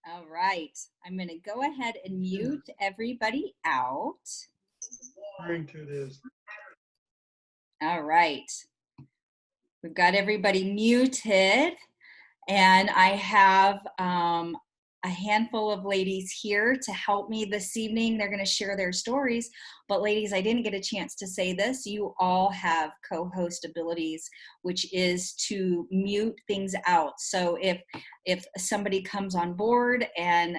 All right. I'm going to go ahead and mute everybody out. Referring to this. All right. We've got everybody muted, and I have a handful of ladies here to help me this evening. They're going to share their stories. But ladies, I didn't get a chance to say this. You all have co-host abilities, which is to mute things out. So if somebody comes on board and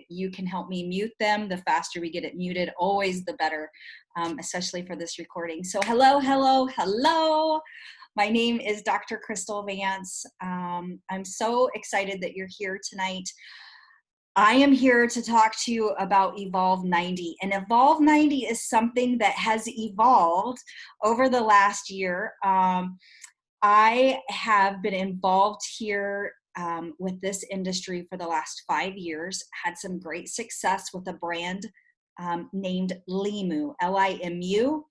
you can help me mute them, the faster we get it muted, always the better, especially for this recording. So hello, hello, hello. My name is Dr. Crystal Vance. I'm so excited that you're here tonight. I am here to talk to you about Evolve90. And Evolve90 is something that has evolved over the last year. I have been involved here with this industry for the last 5 years, had some great success with a brand named Limu, Limu.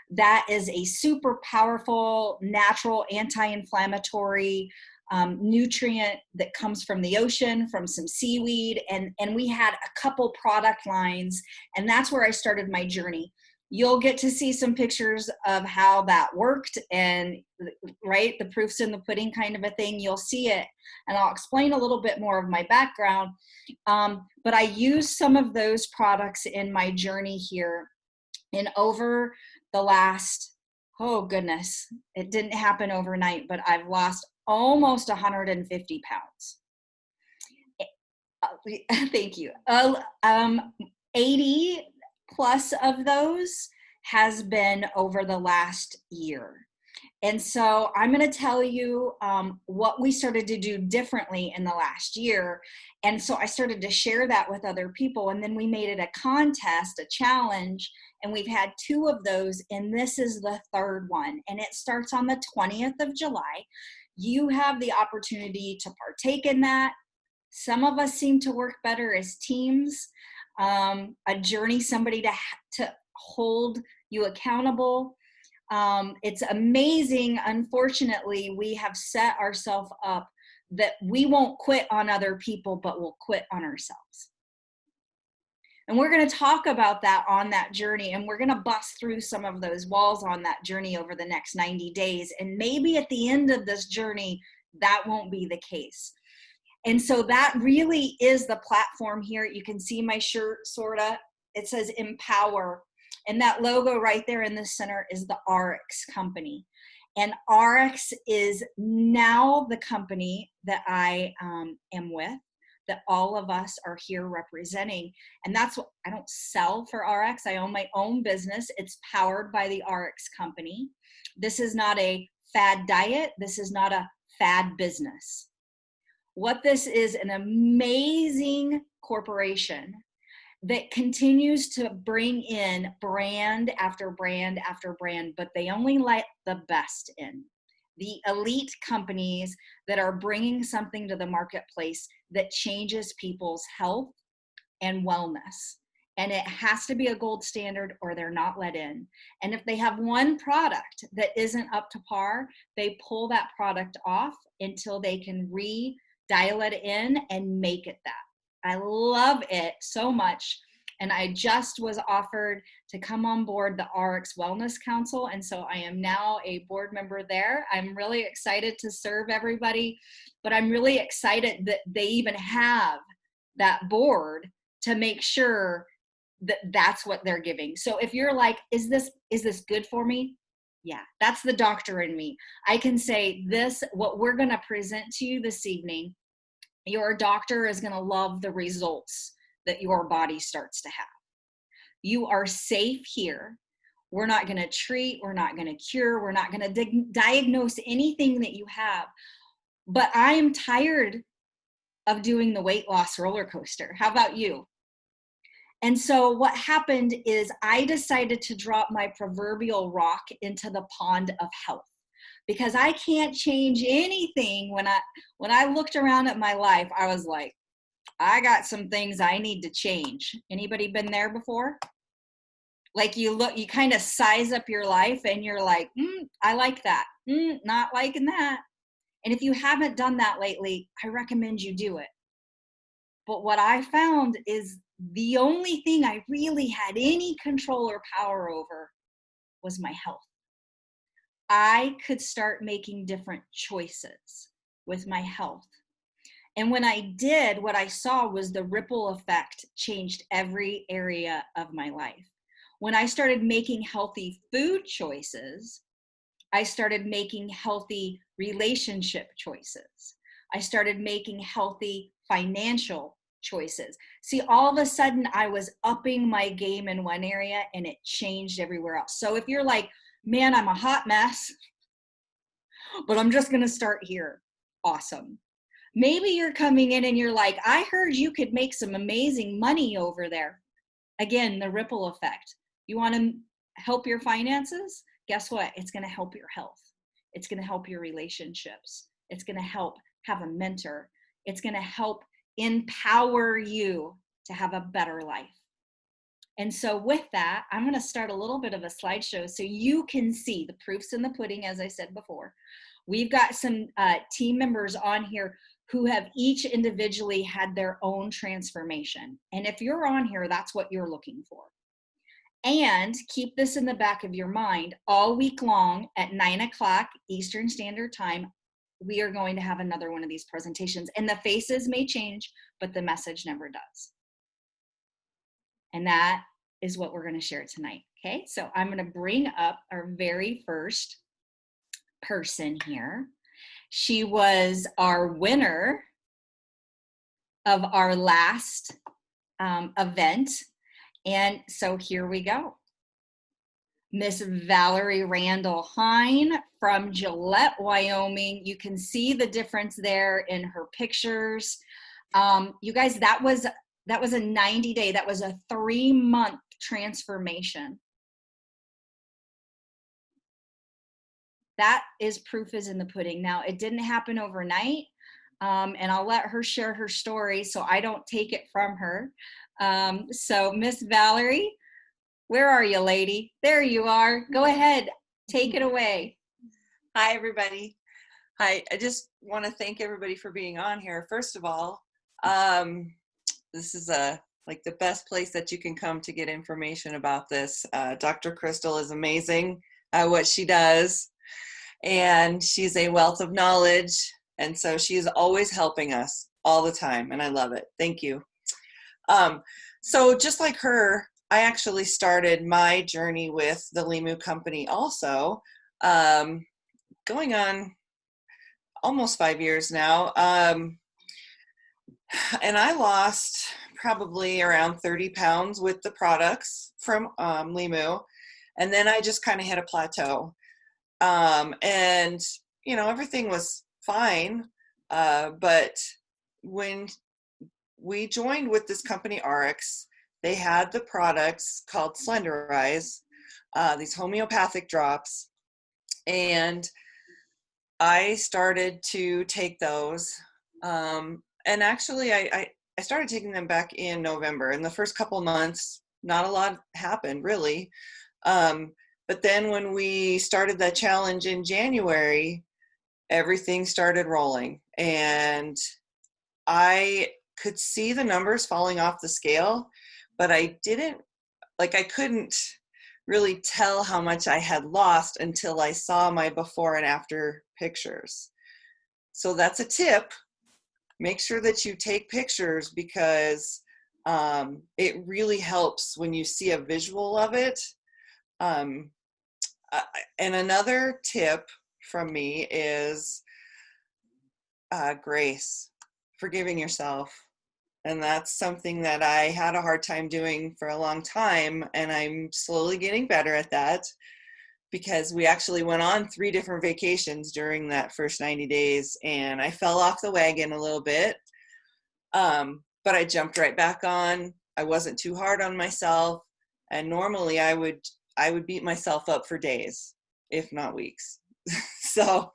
That is a super powerful, natural, anti-inflammatory nutrient that comes from the ocean, from some seaweed. And we had a couple product lines, and that's where I started my journey. You'll get to see some pictures of how that worked, and right, the proof's in the pudding kind of a thing. You'll see it, and I'll explain a little bit more of my background. But I used some of those products in my journey here. And over the last, oh goodness, it didn't happen overnight, but I've lost almost 150 pounds. Thank you. 80 plus of those has been over the last year. And so I'm going to tell you what we started to do differently in the last year. And so I started to share that with other people. And then we made it a contest, a challenge. And we've had 2 of those. And this is the 3rd one. And it starts on the 20th of July. You have the opportunity to partake in that. Some of us seem to work better as teams. A journey, somebody to hold you accountable. It's amazing. Unfortunately, we have set ourselves up that we won't quit on other people, but we'll quit on ourselves. And we're going to talk about that on that journey, and we're going to bust through some of those walls on that journey over the next 90 days. And maybe at the end of this journey, that won't be the case. And so that really is the platform here. You can see my shirt, sorta. It says Empower. And that logo right there in the center is the RX company. And RX is now the company that I am with, that all of us are here representing. And that's what, I don't sell for RX. I own my own business. It's powered by the RX company. This is not a fad diet. This is not a fad business. What this is, an amazing corporation that continues to bring in brand after brand after brand, but they only let the best in. The elite companies that are bringing something to the marketplace that changes people's health and wellness. And it has to be a gold standard or they're not let in. And if they have one product that isn't up to par, they pull that product off until they can dial it in and make it that. I love it so much. And I just was offered to come on board the RX Wellness Council. And so I am now a board member there. I'm really excited to serve everybody, but I'm really excited that they even have that board to make sure that that's what they're giving. So if you're like, is this good for me? Yeah, that's the doctor in me. I can say this, what we're going to present to you this evening, your doctor is going to love the results that your body starts to have. You are safe here. We're not going to treat, we're not going to cure, we're not going to diagnose anything that you have. But I am tired of doing the weight loss roller coaster. How about you? And so what happened is I decided to drop my proverbial rock into the pond of health, because I can't change anything. When I looked around at my life, I was like, I got some things I need to change. Anybody been there before? Like you kind of size up your life and you're like, I like that. Not liking that. And if you haven't done that lately, I recommend you do it. But what I found is the only thing I really had any control or power over was my health. I could start making different choices with my health. And when I did, what I saw was the ripple effect changed every area of my life. When I started making healthy food choices, I started making healthy relationship choices. I started making healthy financial choices. See, all of a sudden I was upping my game in one area and it changed everywhere else. So if you're like, man, I'm a hot mess, but I'm just going to start here. Awesome. Maybe you're coming in and you're like, I heard you could make some amazing money over there. Again, the ripple effect. You want to help your finances? Guess what? It's going to help your health. It's going to help your relationships. It's going to help have a mentor. It's going to help empower you to have a better life. And so with that, I'm going to start a little bit of a slideshow so you can see the proofs in the pudding, as I said before. We've got some team members on here who have each individually had their own transformation. And if you're on here, that's what you're looking for. And keep this in the back of your mind, all week long at 9 o'clock Eastern Standard Time, we are going to have another one of these presentations. And the faces may change, but the message never does. And that is what we're going to share tonight. Okay, so I'm going to bring up our very first person here. She was our winner of our last event. And so here we go. Miss Valerie Randall Hine from Gillette, Wyoming. You can see the difference there in her pictures. You guys, that was a 90-day, that was a 3-month transformation. That is proof is in the pudding. Now, it didn't happen overnight, and I'll let her share her story so I don't take it from her. So Miss Valerie, where are you, lady? There you are. Go ahead. Take it away. Hi, everybody. Hi. I just want to thank everybody for being on here. First of all, this is like the best place that you can come to get information about this. Dr. Crystal is amazing at what she does, and she's a wealth of knowledge, and so she is always helping us all the time, and I love it. Thank you. So just like her, I actually started my journey with the Limu company also, going on almost 5 years now. And I lost probably around 30 pounds with the products from Limu. And then I just kind of hit a plateau. And, you know, everything was fine. But when we joined with this company, RX, they had the products called Slenderize, these homeopathic drops. And I started to take those. And actually, I started taking them back in November. In the first couple months, not a lot happened, really. But then when we started the challenge in January, everything started rolling. And I could see the numbers falling off the scale, but I couldn't really tell how much I had lost until I saw my before and after pictures. So that's a tip. Make sure that you take pictures, because it really helps when you see a visual of it. And another tip from me is grace, forgiving yourself. And that's something that I had a hard time doing for a long time, and I'm slowly getting better at that, because we actually went on 3 different vacations during that first 90 days, and I fell off the wagon a little bit, but I jumped right back on. I wasn't too hard on myself, and normally I would beat myself up for days, if not weeks. So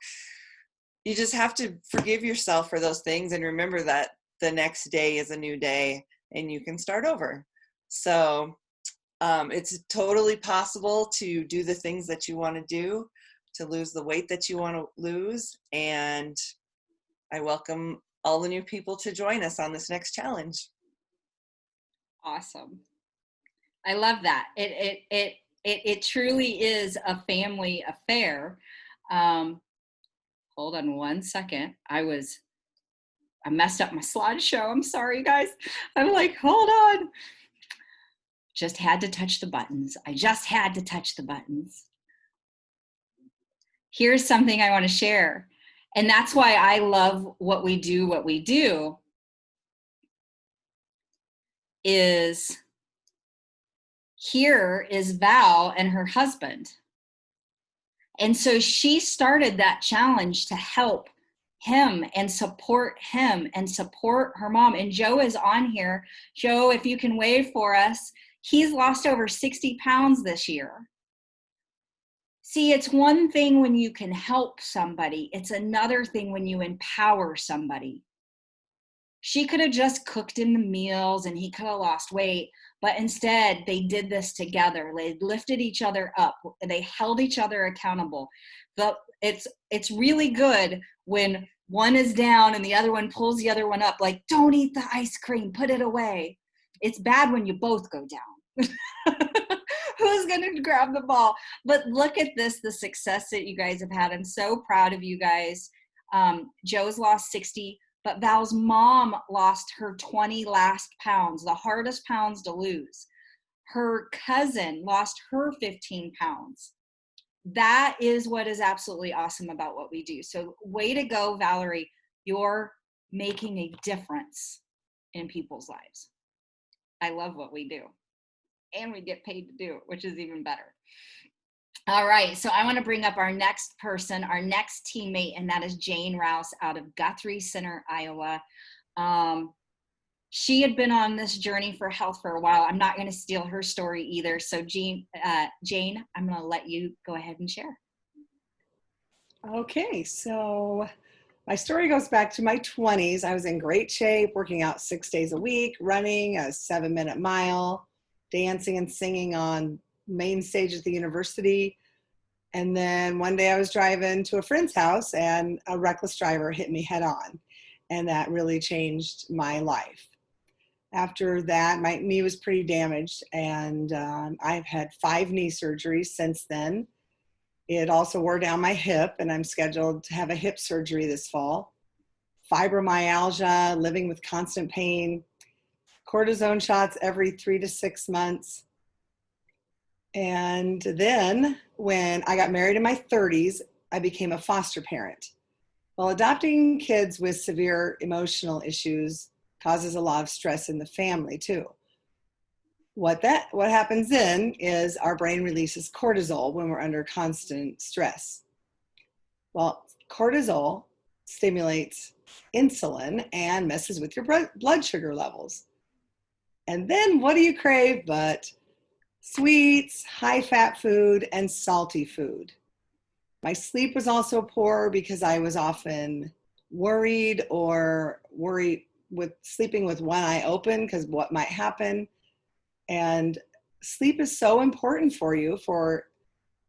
you just have to forgive yourself for those things and remember that the next day is a new day and you can start over. So it's totally possible to do the things that you want to do, to lose the weight that you want to lose. And I welcome all the new people to join us on this next challenge. Awesome. I love that. It truly is a family affair. Hold on one second. I messed up my slideshow. I'm sorry, you guys. I'm like, hold on. Just had to touch the buttons. I just had to touch the buttons. Here's something I want to share. And that's why I love what we do is here is Val and her husband. And so she started that challenge to help him and support her mom. And Joe is on here. Joe, if you can wave for us, he's lost over 60 pounds this year. See, it's one thing when you can help somebody. It's another thing when you empower somebody. She could have just cooked in the meals and he could have lost weight, but instead they did this together. They lifted each other up. They held each other accountable. But it's really good when one is down and the other one pulls the other one up, like, don't eat the ice cream, put it away. It's bad when you both go down. Who's going to grab the ball? But look at this, the success that you guys have had. I'm so proud of you guys. Joe's lost 60, but Val's mom lost her 20 last pounds, the hardest pounds to lose. Her cousin lost her 15 pounds. That is what is absolutely awesome about what we do. So way to go, Valerie. You're making a difference in people's lives. I love what we do. And we get paid to do it, which is even better. All right, so I want to bring up our next person, our next teammate, and that is Jane Rouse out of Guthrie Center, Iowa. She had been on this journey for health for a while. I'm not going to steal her story either. So Jane, I'm going to let you go ahead and share. Okay, so my story goes back to my 20s. I was in great shape, working out 6 days a week, running a 7-minute mile, dancing and singing on main stage at the university. And then one day I was driving to a friend's house and a reckless driver hit me head on. And that really changed my life. After that, my knee was pretty damaged, and I've had 5 knee surgeries since then. It also wore down my hip, and I'm scheduled to have a hip surgery this fall. Fibromyalgia, living with constant pain, cortisone shots every 3 to 6 months. And then when I got married in my 30s, I became a foster parent. Well, adopting kids with severe emotional issues causes a lot of stress in the family too. What happens then is our brain releases cortisol when we're under constant stress. Well, cortisol stimulates insulin and messes with your blood sugar levels. And then what do you crave but sweets, high-fat food, and salty food? My sleep was also poor because I was often worried with sleeping with one eye open because what might happen. And sleep is so important for you for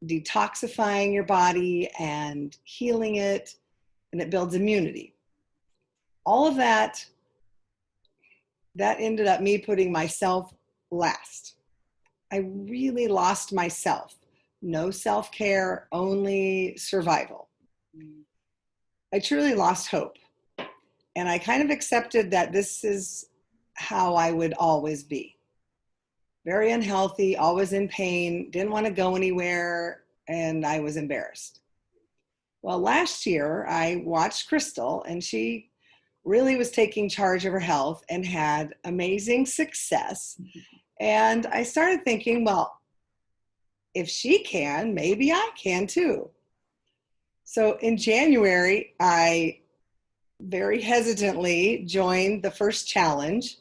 detoxifying your body and healing it, and it builds immunity. All of that ended up me putting myself last. I really lost myself. No self-care, only survival. I truly lost hope. And I kind of accepted that this is how I would always be. Very unhealthy, always in pain, didn't want to go anywhere, and I was embarrassed. Well, last year I watched Crystal, and she really was taking charge of her health and had amazing success. And I started thinking, well, if she can, maybe I can too. So in January, I very hesitantly joined the first challenge.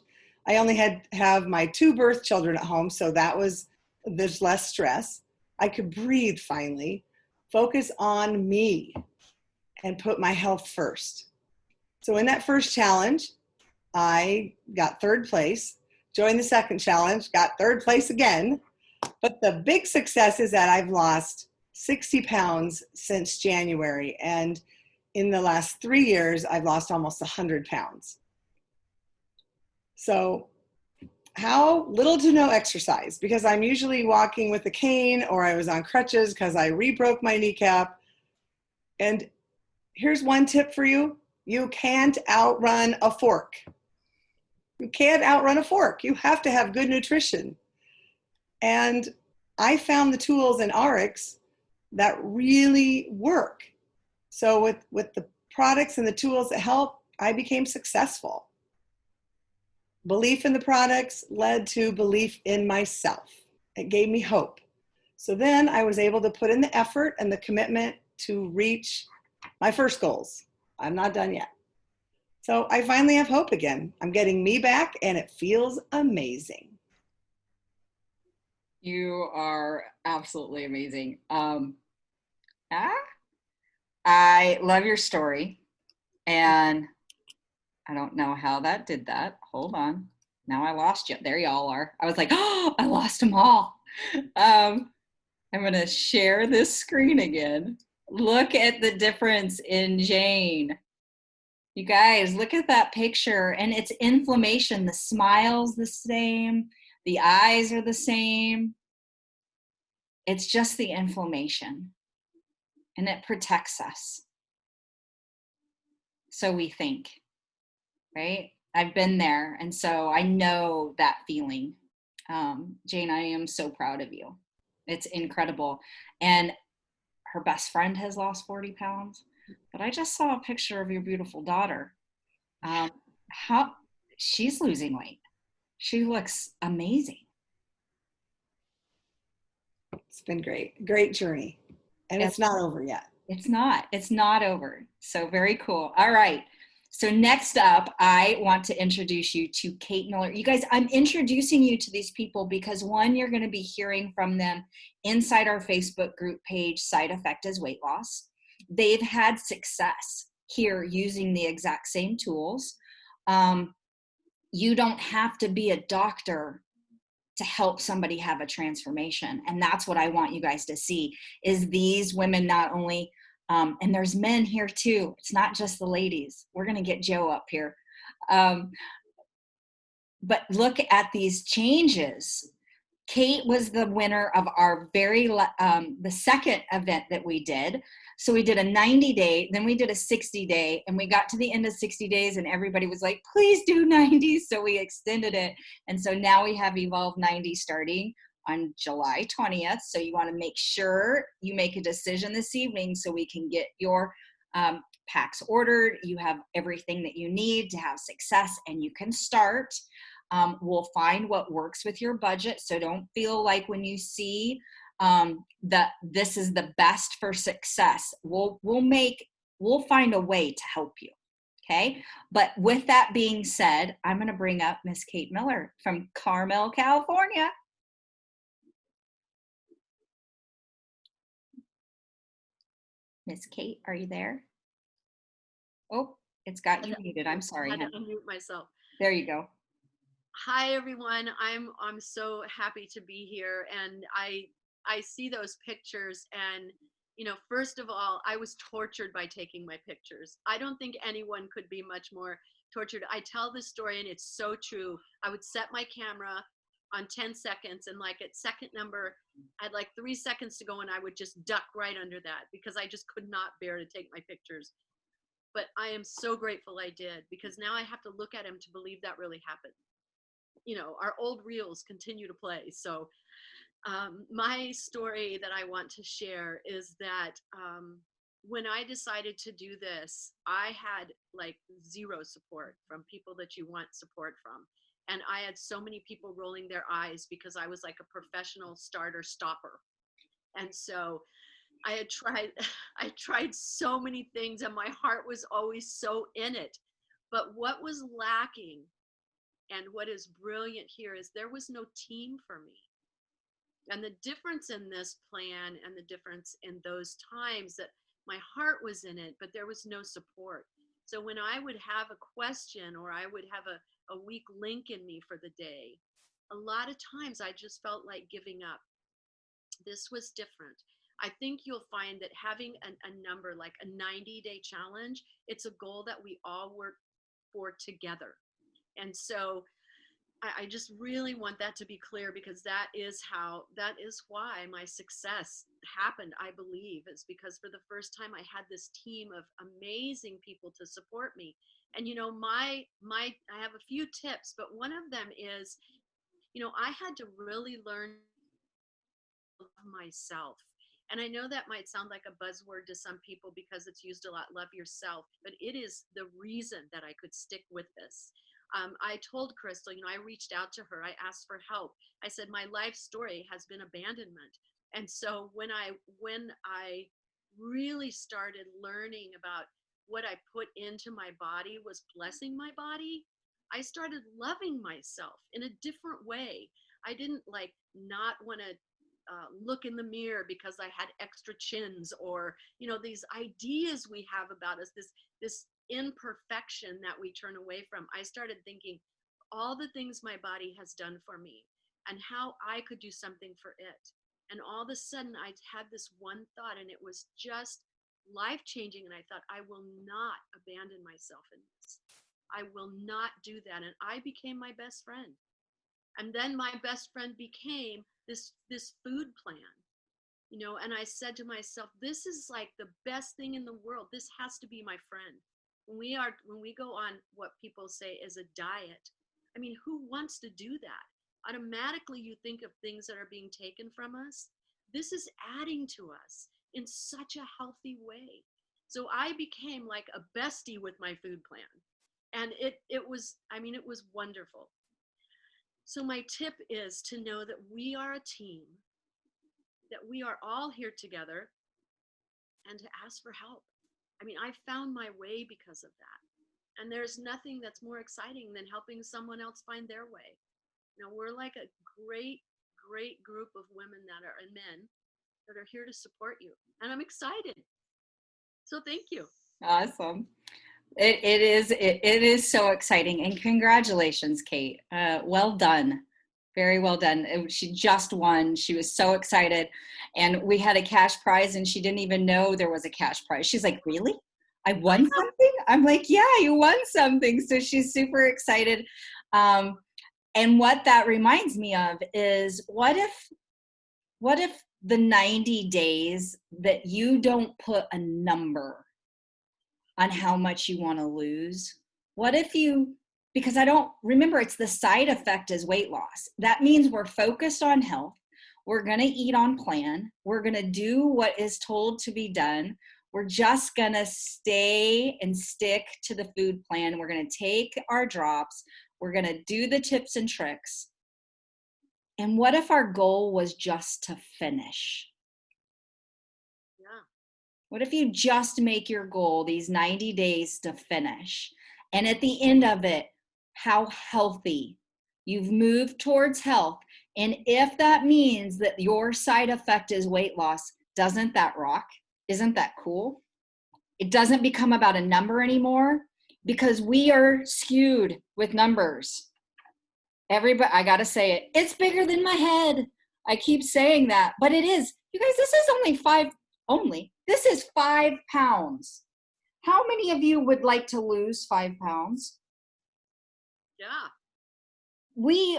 I only have my 2 birth children at home, so there's less stress. I could breathe finally, focus on me, and put my health first. So in that first challenge, I got 3rd place, joined the second challenge, got 3rd place again. But the big success is that I've lost 60 pounds since January. And in the last 3 years, I've lost almost 100 pounds. So how little to no exercise, because I'm usually walking with a cane or I was on crutches because I re-broke my kneecap. And here's one tip for you. You can't outrun a fork. You can't outrun a fork. You have to have good nutrition. And I found the tools in RX that really work. So with the products and the tools that help, I became successful. Belief in the products led to belief in myself. It gave me hope. So then I was able to put in the effort and the commitment to reach my first goals. I'm not done yet. So I finally have hope again. I'm getting me back and it feels amazing. You are absolutely amazing. I love your story, and I don't know how that did that. Hold on. Now I lost you. There y'all are. I was like, oh, I lost them all. I'm going to share this screen again. Look at the difference in Jane. You guys, look at that picture, and it's inflammation. The smile's the same. The eyes are the same. It's just the inflammation, and it protects us. So we think, right? I've been there, and so I know that feeling. Jane, I am so proud of you. It's incredible. And her best friend has lost 40 pounds, but I just saw a picture of your beautiful daughter. How she's losing weight. She looks amazing. It's been great. Great journey. And it's not over yet. It's not over. So very cool. All right. So next up, I want to introduce you to Kate Miller. You guys, I'm introducing you to these people because one, you're going to be hearing from them inside our Facebook group page, Side Effect is Weight Loss. They've had success here using the exact same tools. You don't have to be a doctor to help somebody have a transformation. And that's what I want you guys to see is these women not only, and there's men here too. It's not just the ladies. We're going to get Joe up here. But look at these changes. Kate was the winner of our the second event that we did. So we did a 90-day, then we did a 60-day, and we got to the end of 60 days and everybody was like, please do 90. So we extended it. And so now we have Evolve90 starting on July 20th. So you want to make sure you make a decision this evening so we can get your packs ordered. You have everything that you need to have success and you can start. We'll find what works with your budget. So don't feel like when you see that this is the best for success, we'll find a way to help you. Okay. But with that being said, I'm going to bring up Miss Kate Miller from Carmel, California. Miss Kate, are you there? Oh, it's got you muted. I'm sorry. I had to unmute myself. There you go. Hi everyone. I'm so happy to be here, and I see those pictures, and first of all, I was tortured by taking my pictures. I don't think anyone could be much more tortured. I tell this story and it's so true. I would set my camera on 10 seconds and like at second number, I had like 3 seconds to go and I would just duck right under that because I just could not bear to take my pictures. But I am so grateful I did because now I have to look at him to believe that really happened. Our old reels continue to play. So my story that I want to share is that when I decided to do this, I had like zero support from people that you want support from. And I had so many people rolling their eyes because I was like a professional starter stopper. And so I tried so many things and my heart was always so in it. But what was lacking and what is brilliant here is there was no team for me. And the difference in this plan and the difference in those times that my heart was in it, but there was no support. So when I would have a question or I would have a weak link in me for the day, a lot of times I just felt like giving up. This was different. I think you'll find that having a number like a 90-day challenge, it's a goal that we all work for together. And so I just really want that to be clear, because that is why my success happened, I believe, is because for the first time I had this team of amazing people to support me. And I have a few tips, but one of them is, I had to really learn to love myself. And I know that might sound like a buzzword to some people because it's used a lot, love yourself, but it is the reason that I could stick with this. I told Crystal, I reached out to her. I asked for help. I said, my life story has been abandonment. And so when I really started learning about what I put into my body was blessing my body, I started loving myself in a different way. I didn't not want to look in the mirror because I had extra chins, or these ideas we have about us, this imperfection that we turn away from. I started thinking all the things my body has done for me and how I could do something for it. And all of a sudden I had this one thought, and it was just life-changing. And I thought, I will not abandon myself in this. I will not do that. And I became my best friend. And then my best friend became this food plan, and I said to myself, this is like the best thing in the world. This has to be my friend. When we go on what people say is a diet, I mean, who wants to do that? Automatically you think of things that are being taken from us. This is adding to us in such a healthy way. So I became like a bestie with my food plan. And it was wonderful. So my tip is to know that we are a team, that we are all here together, and to ask for help. I mean, I found my way because of that. And there's nothing that's more exciting than helping someone else find their way. We're like a great, great group of women and men that are here to support you. And I'm excited. So thank you. Awesome. It is so exciting, and congratulations, Kate. Well done. Very well done. She just won. She was so excited, and we had a cash prize, and she didn't even know there was a cash prize. She's like, really? I won something? I'm like, yeah, you won something. So she's super excited. And what that reminds me of is, what if the 90 days that you don't put a number on how much you want to lose? What if because I don't remember, it's the side effect is weight loss. That means we're focused on health. We're going to eat on plan. We're going to do what is told to be done. We're just going to stay and stick to the food plan. We're going to take our drops. We're going to do the tips and tricks. And what if our goal was just to finish? What if you just make your goal these 90 days to finish? And at the end of it, how healthy you've moved towards health. And if that means that your side effect is weight loss, doesn't that rock? Isn't that cool? It doesn't become about a number anymore, because we are skewed with numbers. Everybody, I got to say it. It's bigger than my head. I keep saying that, but it is. You guys, this is this is 5 pounds. How many of you would like to lose 5 pounds? Yeah. We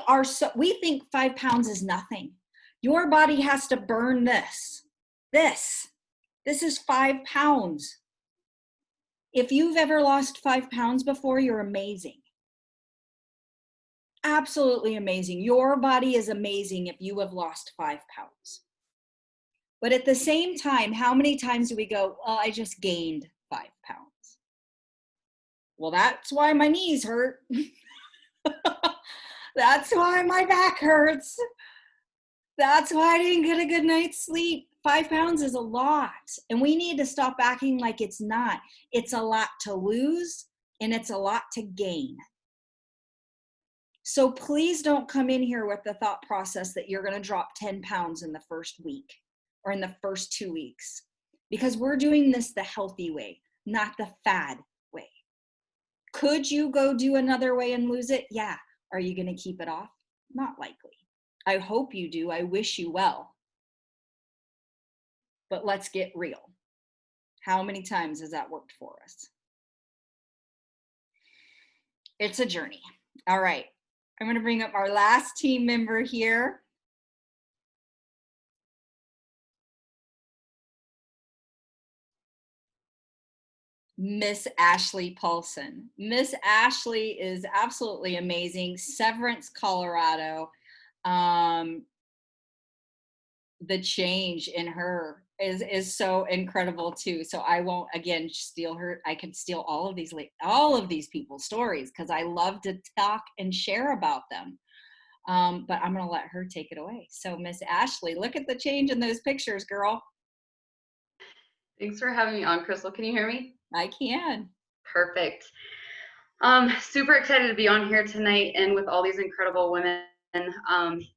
think 5 pounds is nothing. Your body has to burn this. This is 5 pounds. If you've ever lost 5 pounds before, you're amazing. Absolutely amazing. Your body is amazing if you have lost 5 pounds. But at the same time, how many times do we go, well, I just gained 5 pounds? Well, that's why my knees hurt. That's why my back hurts. That's why I didn't get a good night's sleep. 5 pounds is a lot. And we need to stop acting like it's not. It's a lot to lose, and it's a lot to gain. So please don't come in here with the thought process that you're going to drop 10 pounds in the first week or in the first 2 weeks, because we're doing this the healthy way, not the fad way. Could you go do another way and lose it? Yeah. Are you going to keep it off? Not likely. I hope you do. I wish you well. but let's get real. How many times has that worked for us? It's a journey. All right. I'm going to bring up our last team member here. Miss Ashley Paulson. Miss Ashley is absolutely amazing. Severance, Colorado. The change in her is so incredible too. So I won't again steal her. I could steal all of these people's stories because I love to talk and share about them. But I'm going to let her take it away. So Miss Ashley, look at the change in those pictures, girl. Thanks for having me on, Crystal. Can you hear me? I can. Perfect. Super excited to be on here tonight and with all these incredible women.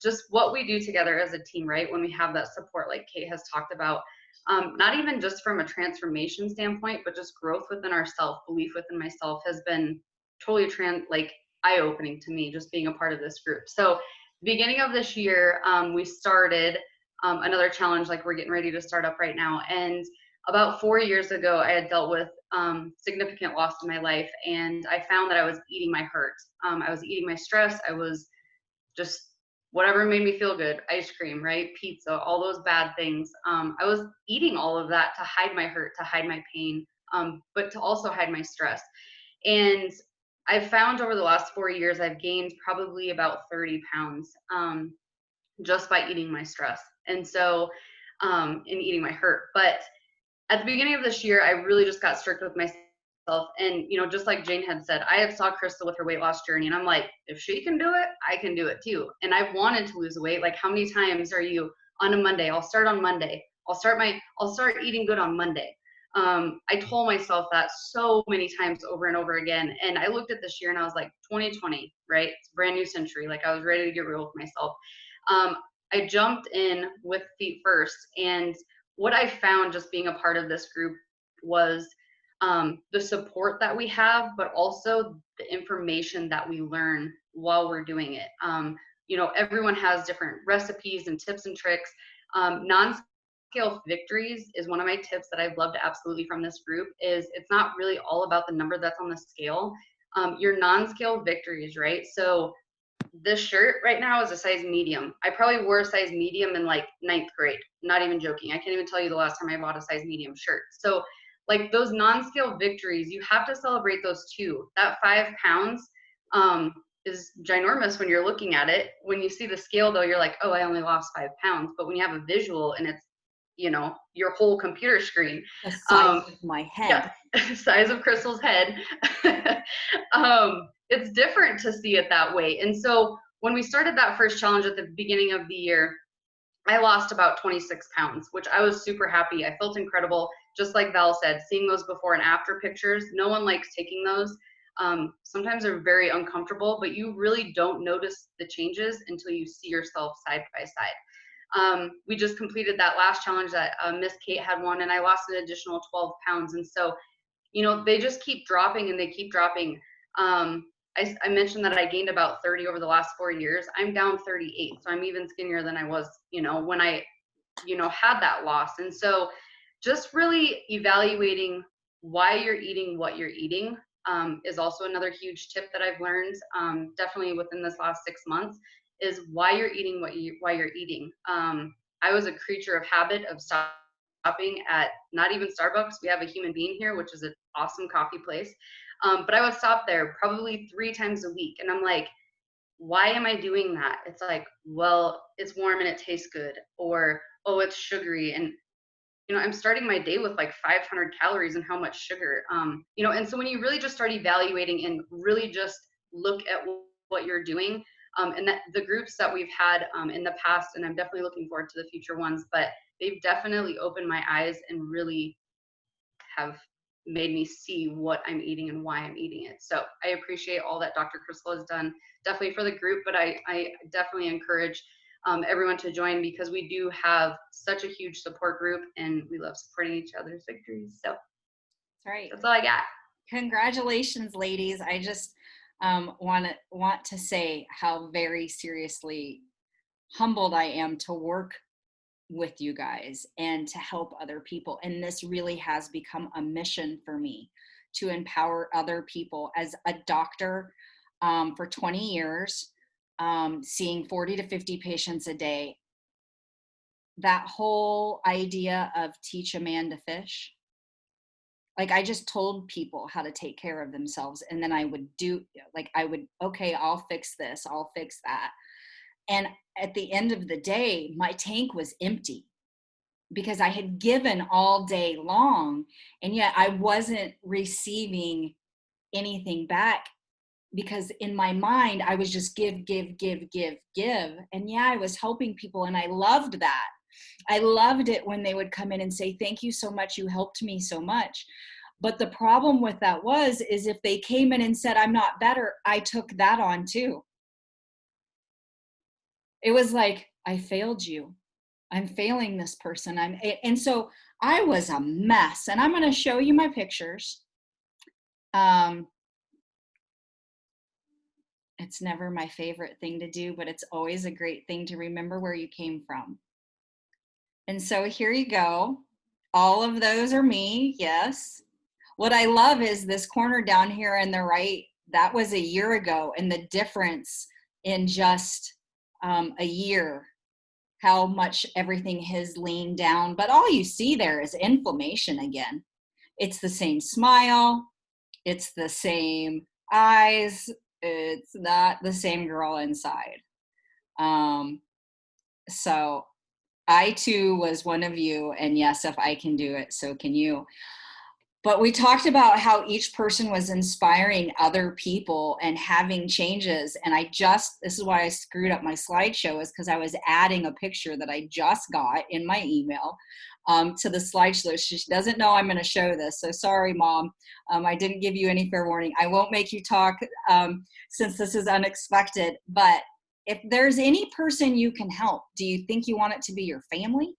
Just what we do together as a team, right? When we have that support, like Kate has talked about, not even just from a transformation standpoint, but just growth within ourselves, belief within myself has been totally eye-opening to me, just being a part of this group. So beginning of this year, we started another challenge like we're getting ready to start up right now. And about 4 years ago, I had dealt with significant loss in my life, and I found that I was eating my hurt. I was eating my stress. I was just whatever made me feel good, ice cream, right? Pizza, all those bad things. I was eating all of that to hide my hurt, to hide my pain, but to also hide my stress. And I've found over the last 4 years, I've gained probably about 30 pounds just by eating my stress. And so, in eating my hurt. But at the beginning of this year, I really just got strict with myself. And, you know, just like Jane had said, I had saw Crystal with her weight loss journey, and I'm like, if she can do it, I can do it too. And I wanted to lose weight. Like, how many times are you on a Monday? I'll start on Monday. I'll start eating good on Monday. I told myself that so many times over and over again. And I looked at this year and I was like, 2020, right? It's a brand new century. Like, I was ready to get real with myself. I jumped in with feet first, and what I found just being a part of this group was the support that we have, but also the information that we learn while we're doing it. You know, everyone has different recipes and tips and tricks. Non-scale victories is one of my tips that I've loved absolutely from this group. Is it's not really all about the number that's on the scale. Your non-scale victories, right? So this shirt right now is a size medium. I probably wore a size medium in like 9th grade. Not even joking. I can't even tell you the last time I bought a size medium shirt. So like those non-scale victories, you have to celebrate those too. That 5 pounds is ginormous when you're looking at it. When you see the scale though, you're like, oh, I only lost 5 pounds. But when you have a visual and it's, you know, your whole computer screen. The size of my head. Yeah, size of Crystal's head. It's different to see it that way. And so when we started that first challenge at the beginning of the year, I lost about 26 pounds, which I was super happy. I felt incredible. Just like Val said, seeing those before and after pictures, no one likes taking those. Sometimes they're very uncomfortable, but you really don't notice the changes until you see yourself side by side. We just completed that last challenge that Miss Kate had won, and I lost an additional 12 pounds. And so, you know, they just keep dropping and they keep dropping. I mentioned that I gained about 30 over the last 4 years. I'm down 38. So I'm even skinnier than I was, you know, when I, you know, had that loss. And so just really evaluating why you're eating what you're eating is also another huge tip that I've learned definitely within this last 6 months is why you're eating why you're eating. I was a creature of habit of stopping at not even Starbucks. We have a Human Being here, which is an awesome coffee place. But I would stop there probably 3 times a week. And I'm like, why am I doing that? It's like, well, it's warm and it tastes good. Or, oh, it's sugary. And, you know, I'm starting my day with like 500 calories and how much sugar. You know, and so when you really just start evaluating and really just look at what you're doing, and that the groups that we've had in the past, and I'm definitely looking forward to the future ones, but they've definitely opened my eyes and really have made me see what I'm eating and why I'm eating it. So I appreciate all that Dr. Crystal has done, definitely for the group, but I definitely encourage everyone to join because we do have such a huge support group and we love supporting each other's victories. So That's right. That's all I got. Congratulations, ladies. I just want to say how very seriously humbled I am to work with you guys and to help other people. And this really has become a mission for me to empower other people. As a doctor for 20 years, seeing 40 to 50 patients a day, that whole idea of teach a man to fish, like I just told people how to take care of themselves, and then I would do, like I would, okay, I'll fix this, I'll fix that. And at the end of the day, my tank was empty because I had given all day long, and yet I wasn't receiving anything back, because in my mind I was just give. And yeah, I was helping people, and I loved that. I loved it when they would come in and say, thank you so much, you helped me so much. But the problem with that is if they came in and said, I'm not better, I took that on too. It was like, I failed you. I'm failing this person. And so I was a mess. And I'm going to show you my pictures. It's never my favorite thing to do, but it's always a great thing to remember where you came from. And so here you go. All of those are me, yes. What I love is this corner down here on the right, that was a year ago, and the difference in just a year, how much everything has leaned down. But all you see there is inflammation again. It's the same smile, it's the same eyes, it's not the same girl inside. So I too was one of you, and yes, if I can do it, so can you. But we talked about how each person was inspiring other people and having changes. And this is why I screwed up my slideshow, is because I was adding a picture that I just got in my email to the slideshow. She doesn't know I'm going to show this. So sorry, Mom. I didn't give you any fair warning. I won't make you talk since this is unexpected. But if there's any person you can help, do you think you want it to be your family?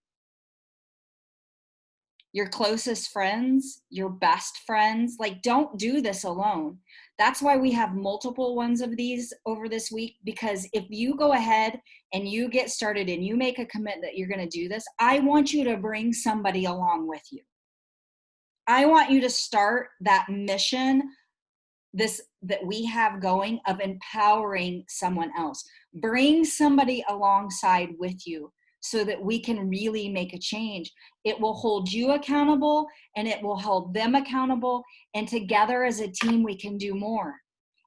Your closest friends, your best friends? Like, don't do this alone. That's why we have multiple ones of these over this week, because if you go ahead and you get started and you make a commitment that you're going to do this, I want you to bring somebody along with you. I want you to start that mission, that we have going, of empowering someone else. Bring somebody alongside with you so that we can really make a change. It will hold you accountable, and it will hold them accountable. And together as a team, we can do more.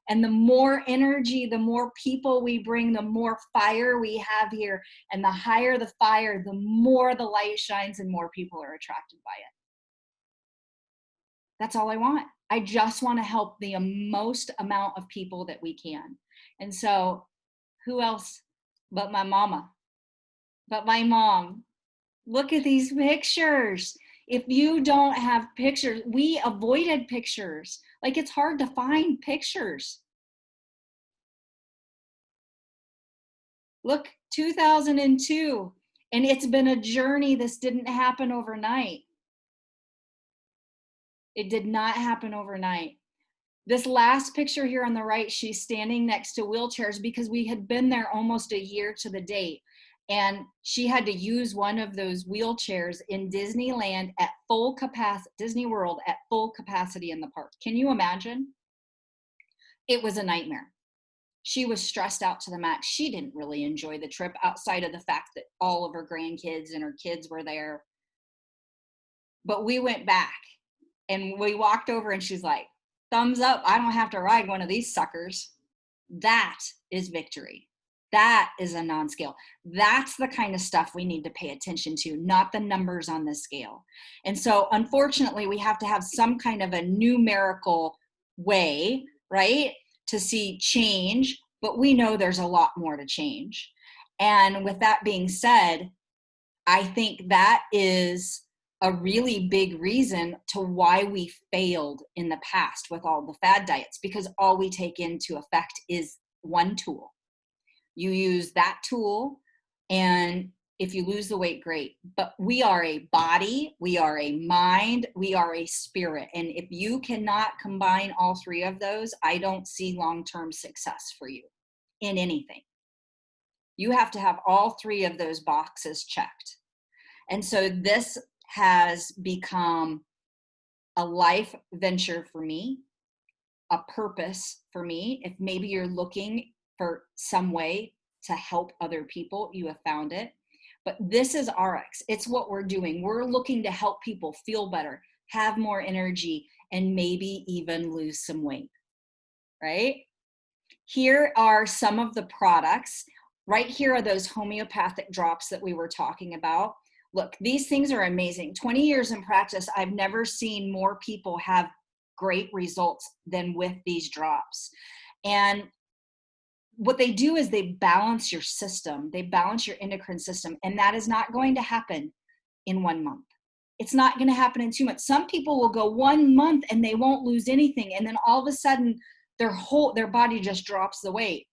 And the more energy, the more people we bring, the more fire we have here. And the higher the fire, the more the light shines and more people are attracted by it. That's all I want. I just want to help the most amount of people that we can. And so who else but my mama? But my mom. Look at these pictures. If you don't have pictures, we avoided pictures. Like, it's hard to find pictures. Look, 2002, and it's been a journey. This didn't happen overnight. It did not happen overnight. This last picture here on the right, she's standing next to wheelchairs because we had been there almost a year to the date. And she had to use one of those wheelchairs in Disneyland at full capacity, Disney World at full capacity in the park. Can you imagine? It was a nightmare. She was stressed out to the max. She didn't really enjoy the trip outside of the fact that all of her grandkids and her kids were there. But we went back and we walked over and she's like, thumbs up, I don't have to ride one of these suckers. That is victory. That is a non-scale. That's the kind of stuff we need to pay attention to, not the numbers on the scale. And so unfortunately, we have to have some kind of a numerical way, right, to see change, but we know there's a lot more to change. And with that being said, I think that is a really big reason to why we failed in the past with all the fad diets, because all we take into effect is one tool. You use that tool, and if you lose the weight, great. But we are a body, we are a mind, we are a spirit. And if you cannot combine all three of those, I don't see long-term success for you in anything. You have to have all three of those boxes checked. And so this has become a life venture for me, a purpose for me. If maybe you're looking for some way to help other people, you have found it. But this is RX. It's what we're doing. We're looking to help people feel better, have more energy, and maybe even lose some weight, right? Here are some of the products. Right here are those homeopathic drops that we were talking about. Look, these things are amazing. 20 years in practice, I've never seen more people have great results than with these drops. And what they do is they balance your system. They balance your endocrine system. And that is not going to happen in 1 month. It's not going to happen in 2 months. Some people will go 1 month and they won't lose anything. And then all of a sudden their body just drops the weight.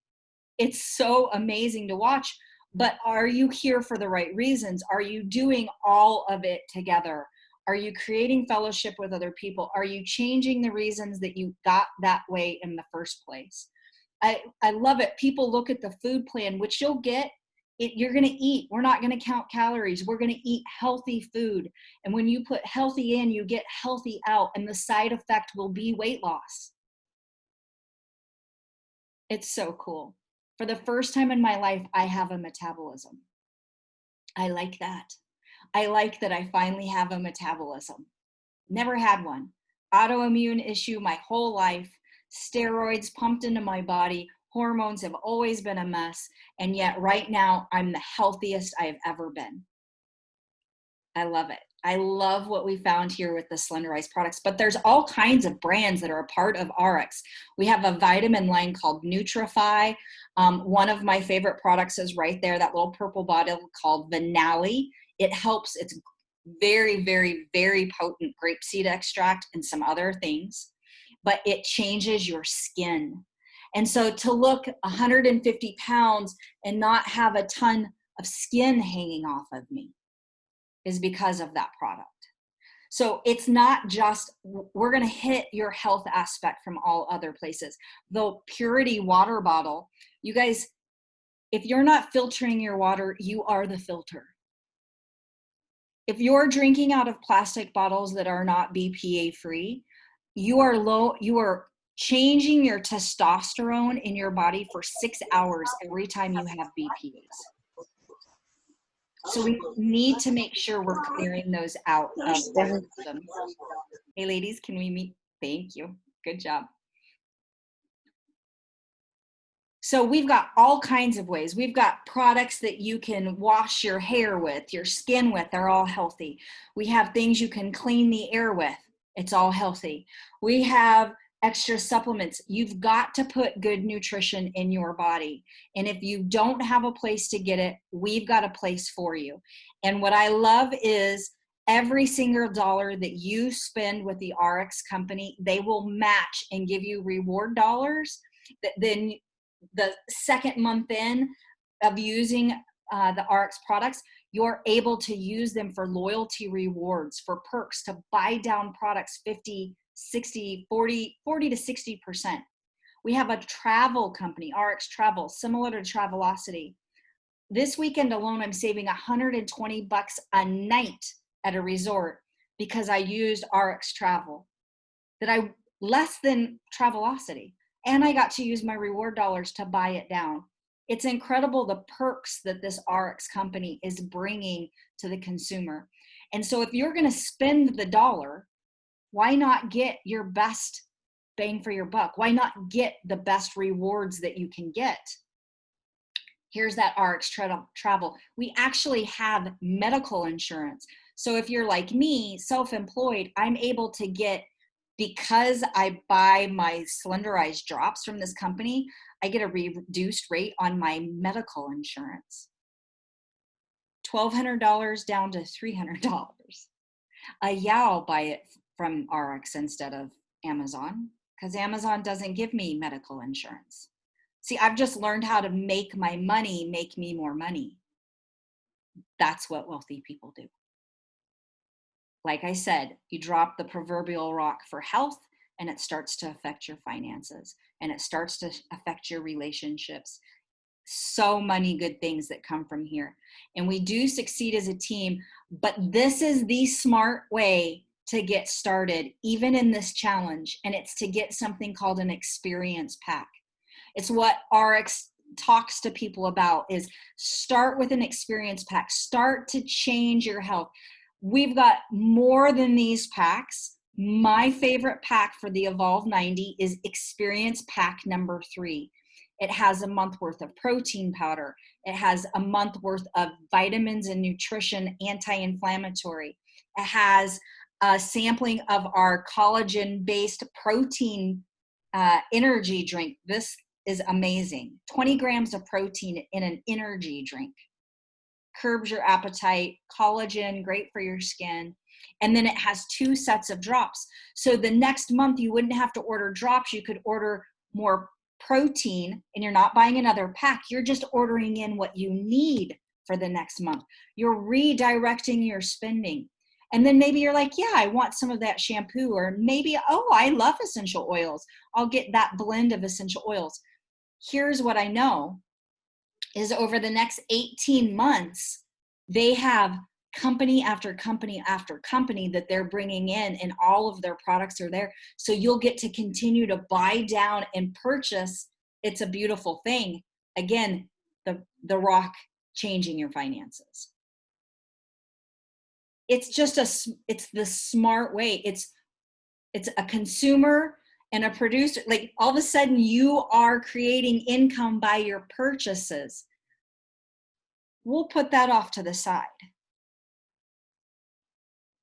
It's so amazing to watch. But are you here for the right reasons? Are you doing all of it together? Are you creating fellowship with other people? Are you changing the reasons that you got that way in the first place? I love it. People look at the food plan, which you'll get. You're going to eat. We're not going to count calories. We're going to eat healthy food. And when you put healthy in, you get healthy out. And the side effect will be weight loss. It's so cool. For the first time in my life, I have a metabolism. I like that. I like that I finally have a metabolism. Never had one. Autoimmune issue my whole life. Steroids pumped into my body. Hormones have always been a mess. And yet right now, I'm the healthiest I've ever been. I love it. I love what we found here with the Slenderize products, but there's all kinds of brands that are a part of RX. We have a vitamin line called Nutrify. One of my favorite products is right there, that little purple bottle called Vinali. It helps, it's very, very, very potent grapeseed extract and some other things, but it changes your skin. And so to look 150 pounds and not have a ton of skin hanging off of me is because of that product. So it's not just, we're going to hit your health aspect from all other places. The Purity water bottle, you guys, if you're not filtering your water, you are the filter. If you're drinking out of plastic bottles that are not BPA free, you are changing your testosterone in your body for 6 hours every time you have BPAs. So we need to make sure we're clearing those out of our system. Hey ladies, can we meet? Thank you. Good job. So we've got all kinds of ways. We've got products that you can wash your hair with, your skin with, they're all healthy. We have things you can clean the air with. It's all healthy. We have extra supplements. You've got to put good nutrition in your body. And if you don't have a place to get it, we've got a place for you. And what I love is every single dollar that you spend with the RX company, they will match and give you reward dollars that then the second month in of using the RX products, you're able to use them for loyalty rewards, for perks, to buy down products 50, 60, 40 to 60%. We have a travel company, RX Travel, similar to Travelocity. This weekend alone, I'm saving $120 a night at a resort because I used RX Travel, less than Travelocity. And I got to use my reward dollars to buy it down. It's incredible the perks that this RX company is bringing to the consumer. And so if you're going to spend the dollar, why not get your best bang for your buck? Why not get the best rewards that you can get? Here's that RX Travel. We actually have medical insurance. So if you're like me, self-employed, I'm able to get, because I buy my Slenderized drops from this company, I get a reduced rate on my medical insurance. $1,200 down to $300. I'll buy it from RX instead of Amazon, because Amazon doesn't give me medical insurance. See, I've just learned how to make my money make me more money. That's what wealthy people do. Like I said, you drop the proverbial rock for health and it starts to affect your finances and it starts to affect your relationships. so many good things that come from here. And we do succeed as a team, but this is the smart way to get started, even in this challenge. And it's to get something called an experience pack. It's what RX talks to people about, is start with an experience pack. Start to change your health. We've got more than these packs. My favorite pack for the Evolve90 is experience pack number 3. It has a month worth of protein powder. It has a month worth of vitamins and nutrition, anti-inflammatory. It has a sampling of our collagen-based protein energy drink. This is amazing. 20 grams of protein in an energy drink. Curbs your appetite, collagen, great for your skin. And then it has 2 sets of drops. So the next month you wouldn't have to order drops. You could order more protein, and you're not buying another pack. You're just ordering in what you need for the next month. You're redirecting your spending. And then maybe you're like, yeah, I want some of that shampoo, or maybe, oh, I love essential oils. I'll get that blend of essential oils. Here's what I know is over the next 18 months, they have company after company after company that they're bringing in, and all of their products are there. So you'll get to continue to buy down and purchase. It's a beautiful thing. Again, the rock changing your finances. It's just it's the smart way. It's a consumer and a producer. Like, all of a sudden you are creating income by your purchases. We'll put that off to the side.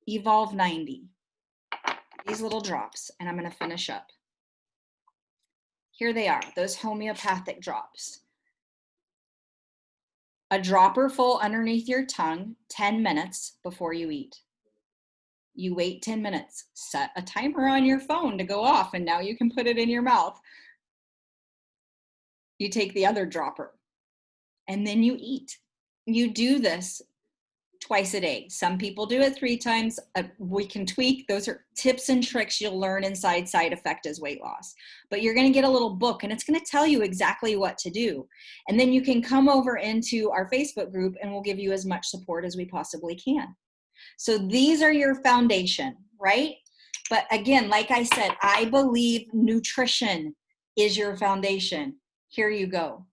Evolve90, these little drops, and I'm going to finish up. Here they are, those homeopathic drops. A dropper full underneath your tongue 10 minutes before you eat. You wait 10 minutes, set a timer on your phone to go off, and now you can put it in your mouth. You take the other dropper, and then you eat. You do this twice a day. Some people do it 3 times. We can tweak. Those are tips and tricks you'll learn inside Side Effect as Weight Loss. But you're going to get a little book, and it's going to tell you exactly what to do. And then you can come over into our Facebook group, and we'll give you as much support as we possibly can. So these are your foundation, right? But again, like I said, I believe nutrition is your foundation. Here you go.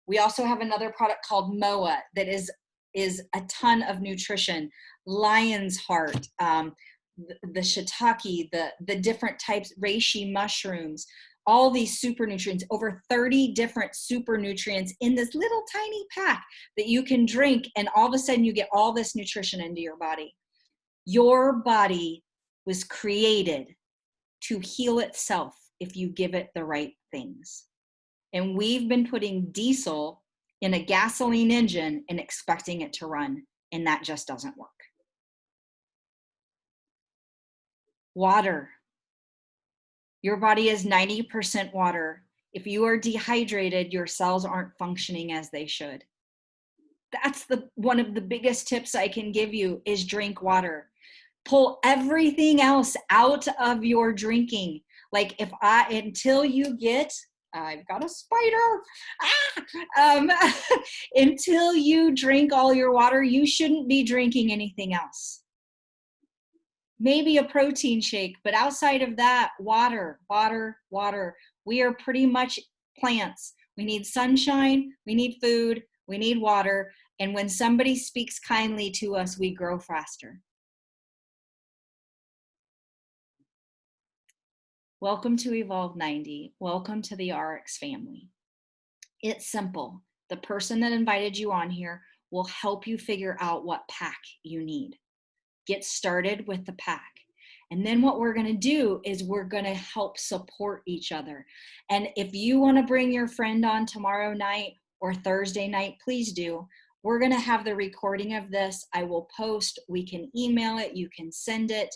We also have another product called MOA that is a ton of nutrition. Lion's heart, the shiitake, the different types, reishi mushrooms, all these super nutrients, over 30 different super nutrients in this little tiny pack that you can drink, and all of a sudden you get all this nutrition into your body. Your body was created to heal itself if you give it the right things. And we've been putting diesel in a gasoline engine and expecting it to run, and that just doesn't work. Water. Your body is 90% water. If you are dehydrated, your cells aren't functioning as they should. That's one of the biggest tips I can give you is drink water. Pull everything else out of your drinking. Like until you get, I've got a spider. Until you drink all your water, you shouldn't be drinking anything else. Maybe a protein shake, but outside of that, water, water, water. We are pretty much plants. We need sunshine, we need food, we need water. And when somebody speaks kindly to us, we grow faster. Welcome to Evolve90. Welcome to the RX family. It's simple. The person that invited you on here will help you figure out what pack you need. Get started with the pack. And then what we're going to do is we're going to help support each other. And if you want to bring your friend on tomorrow night or Thursday night, please do. We're going to have the recording of this. I will post. We can email it. You can send it.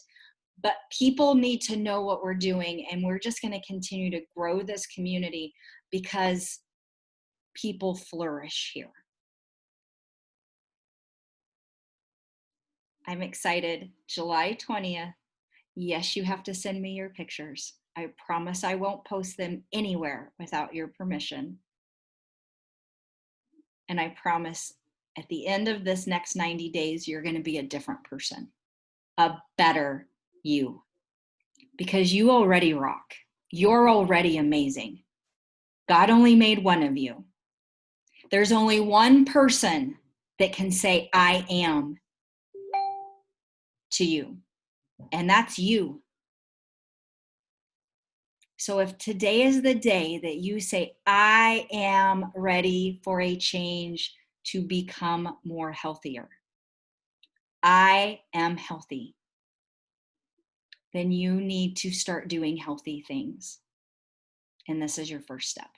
But people need to know what we're doing, and we're just going to continue to grow this community because people flourish here. I'm excited. July 20th. Yes, you have to send me your pictures. I promise I won't post them anywhere without your permission. And I promise at the end of this next 90 days, you're going to be a different person, a better you, because you already rock. You're already amazing. God only made one of you. There's only one person that can say, I am to you, and that's you. So if today is the day that you say, I am ready for a change to become more healthier, I am healthy, then you need to start doing healthy things. And this is your first step.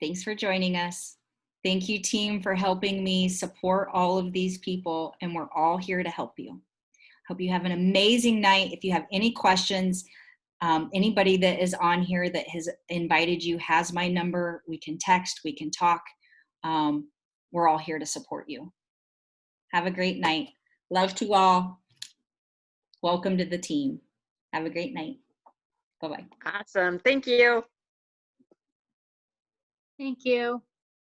Thanks for joining us. Thank you, team, for helping me support all of these people, and we're all here to help you. Hope you have an amazing night. If you have any questions, anybody that is on here that has invited you has my number. We can text, we can talk. We're all here to support you. Have a great night. Love to all. Welcome to the team. Have a great night. Bye-bye. Awesome. Thank you. Thank you.